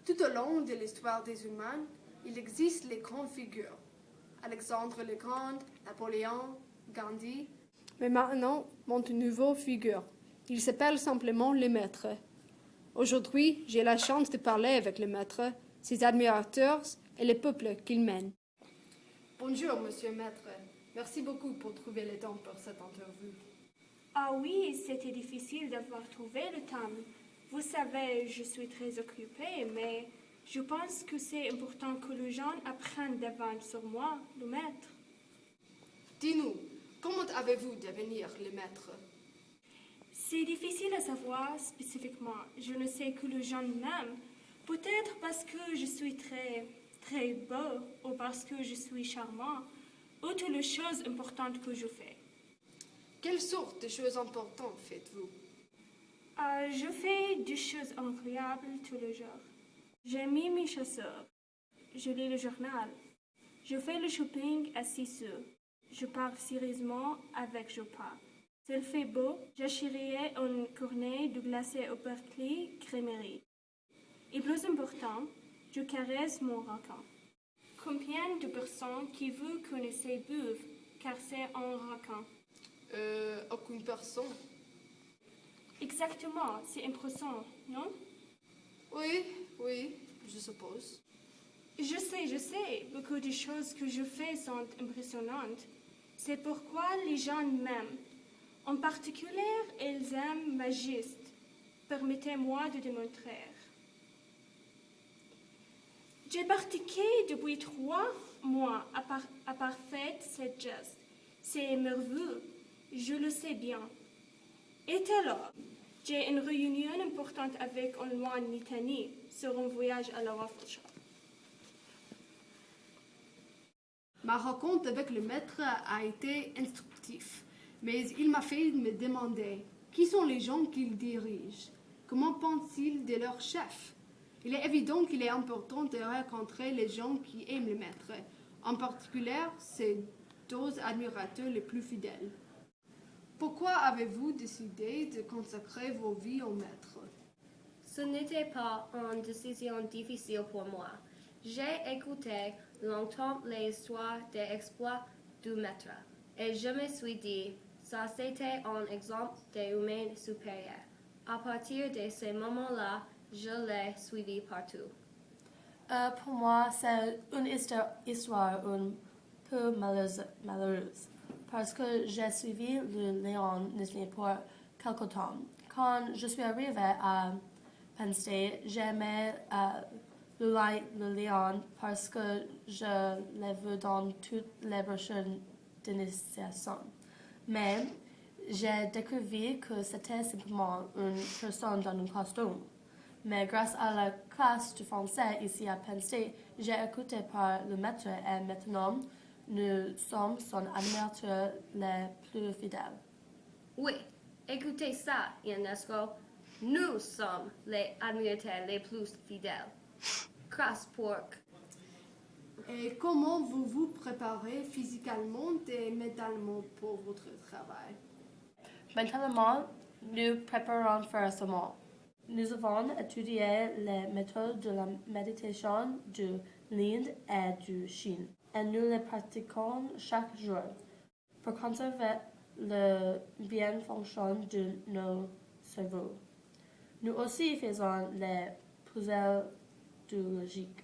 Tout au long de l'histoire des humains, il existe les grandes figures. Alexandre le Grand, Napoléon, Gandhi. Mais maintenant, monte une nouvelle figure. Il s'appelle simplement le maître. Aujourd'hui, j'ai la chance de parler avec le maître, ses admirateurs et le peuple qu'il mène. Bonjour, monsieur maître. Merci beaucoup pour trouver le temps pour cette interview. Ah oui, c'était difficile d'avoir trouvé le temps. Vous savez, je suis très occupée, mais je pense que c'est important que les gens apprennent davantage sur moi, le maître. Dis-nous, comment avez-vous devenir le maître? C'est difficile à savoir spécifiquement. Je ne sais que les gens m'aiment. Peut-être parce que je suis très beau ou parce que je suis charmant, ou toutes les choses importantes que je fais. Quelle sorte de choses importantes faites-vous? Je fais des choses incroyables tous les jours. J'aime mes chaussures. Je lis le journal. Je fais le shopping à 6 sous. Je parle sérieusement avec je parle. S'il fait beau, j'achèterai une cornet de glacé au Berkeley Crémerie. Et plus important, je caresse mon racan. Combien de personnes qui vous connaissez buvent, car c'est un racan? Aucune personne. Exactement, c'est impressionnant, non? Oui, je suppose. Je sais, beaucoup de choses que je fais sont impressionnantes. C'est pourquoi les gens m'aiment. En particulier, ils aiment ma geste. Permettez-moi de démontrer. J'ai pratiqué depuis 3 mois à parfaire cette geste. C'est merveilleux, je le sais bien. Et alors, j'ai une réunion importante avec un loin Nitani sur un voyage à la Waffle Shop. Ma rencontre avec le maître a été instructive, mais il m'a fait me demander qui sont les gens qu'il dirige, comment pense-t-il de leur chef. Il est évident qu'il est important de rencontrer les gens qui aiment le maître, en particulier ses 12 admirateurs les plus fidèles. Pourquoi avez-vous décidé de consacrer vos vies au maître? Ce n'était pas une décision difficile pour moi. J'ai écouté longtemps les histoires des exploits du maître et je me suis dit, ça c'était un exemple d'humain supérieur. À partir de ce moment-là, je l'ai suivi partout. Pour moi, c'est une histoire un peu malheureuse parce que j'ai suivi le Lion Disney pour quelque temps. Quand je suis arrivée à Penn State, j'aimais le Lion parce que je l'ai vu dans toutes les brochures d'initiation. Mais j'ai découvert que c'était simplement une personne dans un costume. Mais grâce à la classe de français ici à Penn State, j'ai écouté par le maître et maintenant nous sommes son admirateur les plus fidèles. Oui, écoutez ça, Ionesco. Nous sommes les admirateurs les plus fidèles. Crasse porc. Et comment vous vous préparez physiquement et mentalement pour votre travail? Mentalement, nous préparons forcément. Nous avons étudié les méthodes de la méditation de l'Inde et du Chine et nous les pratiquons chaque jour pour conserver le bien fonctionnement de nos cerveaux. Nous aussi faisons les puzzles de logique.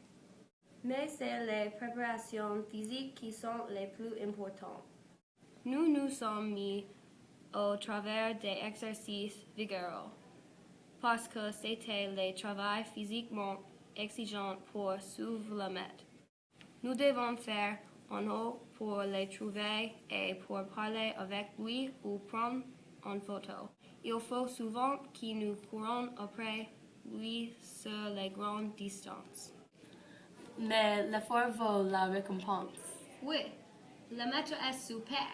Mais c'est les préparations physiques qui sont les plus importantes. Nous nous sommes mis au travers des exercices vigoureux parce que c'était le travail physiquement exigeant pour suivre le maître. Nous devons faire un haut pour le trouver et pour parler avec lui ou prendre une photo. Il faut souvent que nous courons après lui sur les grandes distances. Mais l'effort vaut la récompense. Oui, le maître est super.